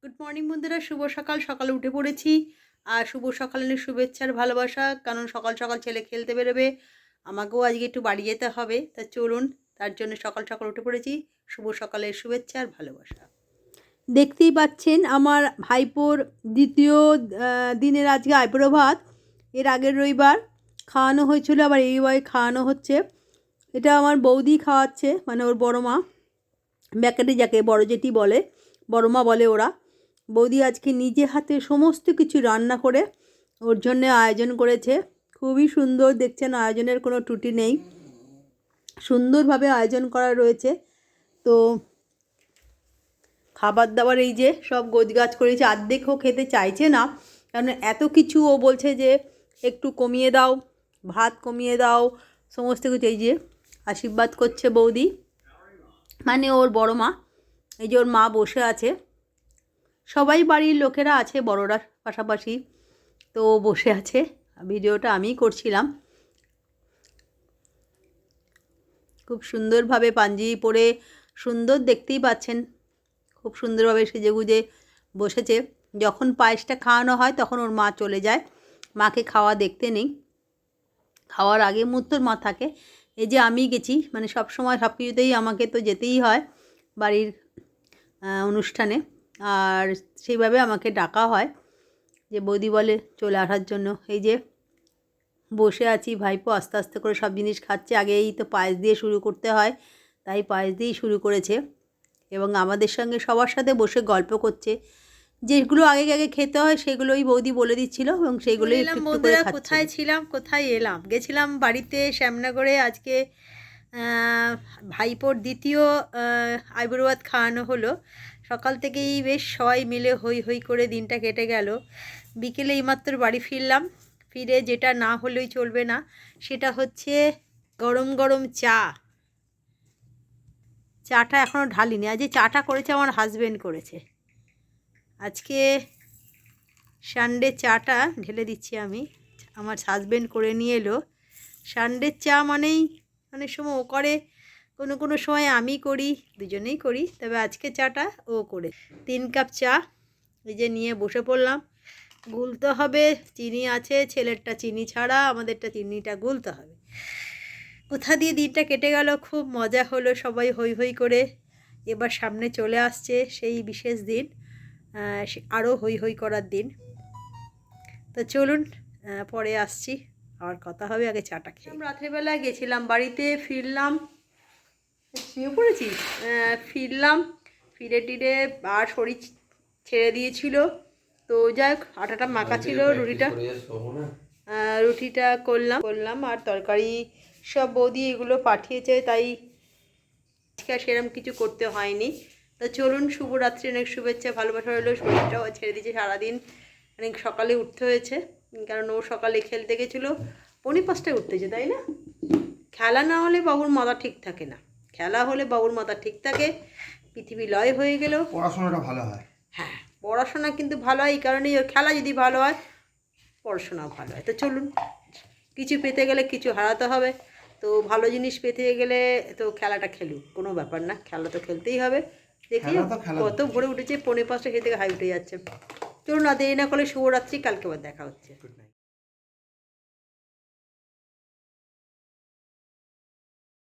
Good morning বন্ধুরা, শুভ সকাল। সকালে উঠে পড়েছি। আর শুভ সকালের শুভেচ্ছার ভালোবাসা, কারণ সকাল সকাল ছেলে খেলতে বেরোবে, আমাকেও আজকে একটু বাড়ি যেতে হবে। তা চলুন, তার জন্য সকাল সকাল উঠে পড়েছি। শুভ সকালের শুভেচ্ছা আর ভালোবাসা। দেখতেই পাচ্ছেন আমার ভাইপোর দ্বিতীয় দিনের আজকে আইবুড়ো ভাত। এর আগের রবিবার খাওয়ানো হয়েছিল, আবার এইবার খাওয়ানো হচ্ছে। এটা আমার বৌদি খাওয়াচ্ছে, মানে ওর বড় মা, ব্যাকেটে যাকে বড় জেঠি বলে, বড় মা বলে ওরা। বৌদি আজকে নিজে হাতে সমস্ত কিছু রান্না করে ওর জন্য আয়োজন করেছে। খুবই সুন্দর, দেখছেন আয়োজনের কোনো ত্রুটি নেই, সুন্দরভাবে আয়োজন করা রয়েছে। তো খাবার দাবার এই যে সব গোছগাছ করেছে, অর্ধেকও খেতে চাইছে না, কারণ এত কিছু। ও বলছে যে একটু কমিয়ে দাও, ভাত কমিয়ে দাও, সমস্ত কিছু। এই যে আশীর্বাদ করছে বৌদি, মানে ওর বড় মা। এই যে ওর মা বসে আছে, সবাই বাড়ির লোকেরা আছে, বড়রা পাশাপাশি। তো বসে আছে, ভিডিওটা আমিই করছিলাম। খুব সুন্দরভাবে পাঞ্জাবি পরে, সুন্দর দেখতেই পাচ্ছেন, খুব সুন্দরভাবে সেজেগুজে বসেছে। যখন পায়েসটা খাওয়ানো হয় তখন ওর মা চলে যায়, মাকে খাওয়া দেখতে নেই। খাওয়ার আগে মুহূর্তর মা থাকে। এই যে আমি গেছি, মানে সব সময় সব কিছুতেই আমাকে তো যেতেই হয় বাড়ির অনুষ্ঠানে, আর সেইভাবে আমাকে ডাকা হয়, যে বৌদি বলে চলে আসার জন্য। এই যে বসে আছি, ভাইপো আস্তে আস্তে করে সব জিনিস খাচ্ছে। আগেই তো পায়েস দিয়ে শুরু করতে হয়, তাই পায়েস দিয়েই শুরু করেছে, এবং আমাদের সঙ্গে সবার সাথে বসে গল্প করছে। যেগুলো আগে আগে খেতে হয় সেগুলোই বৌদি বলে দিচ্ছিল, এবং সেইগুলোই একটু একটু করে খাচ্ছে। কোথায় ছিলাম, কোথায় এলাম, গেছিলাম বাড়িতে শ্যামনগরে। আজকে ভাইপোর দ্বিতীয় আইবুড়ো ভাত খাওয়ানো হলো। সকাল থেকেই বেশ সবাই মিলে হই হই করে দিনটা কেটে গেল। বিকেলে এইমাত্র বাড়ি ফিরলাম। ফিরে যেটা না হলেই চলবে না, সেটা হচ্ছে গরম গরম চা। চাটা এখনও ঢালিনি, আজ এই চাটা করেছে আমার হাজব্যান্ড করেছে। আজকে সানডে চাটা ঢেলে দিচ্ছি আমি, আমার হাজব্যান্ড করে নিয়ে এলো। সানডের চা মানেই অনেক সময় ও করে, কোনো কোনো সময় আমি করি, দুজনেই করি, তবে আজকে চাটা ও করে। 3 কাপ চা এই যে নিয়ে বসে পড়লাম। গুলতে হবে, চিনি আছে, ছেলেরটা চিনি ছাড়া, আমাদেরটা চিনিটা গুলতে হবে। কোথা দিয়ে দিনটা কেটে গেল, খুব মজা হলো, সবাই হই হই করে। এবার সামনে চলে আসছে সেই বিশেষ দিন, আরও হই হই করার দিন। তো চলুন, পরে আসছি, আবার কথা হবে, আগে চাটা খেয়ে। রাত্রেবেলায় গেছিলাম বাড়িতে, ফিরলাম, শুয়ে পড়েছি, ফিরলাম, ফিরে টিরে আর শরীর ছেড়ে দিয়েছিল। তো যাই হোক, আটাটা মাখা ছিল, রুটিটা করলাম আর তরকারি সব বৌদি এগুলো পাঠিয়েছে, তাই আজকে আর সেরকম কিছু করতে হয়নি। তো চলুন, শুভরাত্রি, অনেক শুভেচ্ছা ভালোবাসা রইলো। শরীরটাও ছেড়ে দিয়েছে, সারাদিন অনেক সকালে উঠতে হয়েছে, কারণ ও সকালে খেলতে গেছিলো। 4:45টায় উঠতেছে, তাই না? খেলা না হলে বাবুর মাথা ঠিক থাকে না, খেলা হলে বাবুর মাথা ঠিক থাকে, পৃথিবী লয় হয়ে গেলেও পড়াশোনাটা ভালো হয়। হ্যাঁ, পড়াশোনা কিন্তু ভালো হয়, এই কারণেই ওর খেলা যদি ভালো হয় পড়াশোনাও ভালো হয়। তো চলুন, কিছু পেতে গেলে কিছু হারাতে হবে, তো ভালো জিনিস পেতে গেলে তো খেলাটা খেলুক, কোনো ব্যাপার না, খেলা তো খেলতেই হবে। দেখি কত ভোরে উঠেছে, 4:45 থেকে হাই উঠে যাচ্ছে। চলুন, না দেরি না করলে শুভরাত্রি, কালকে আবার দেখা হচ্ছে। Good night.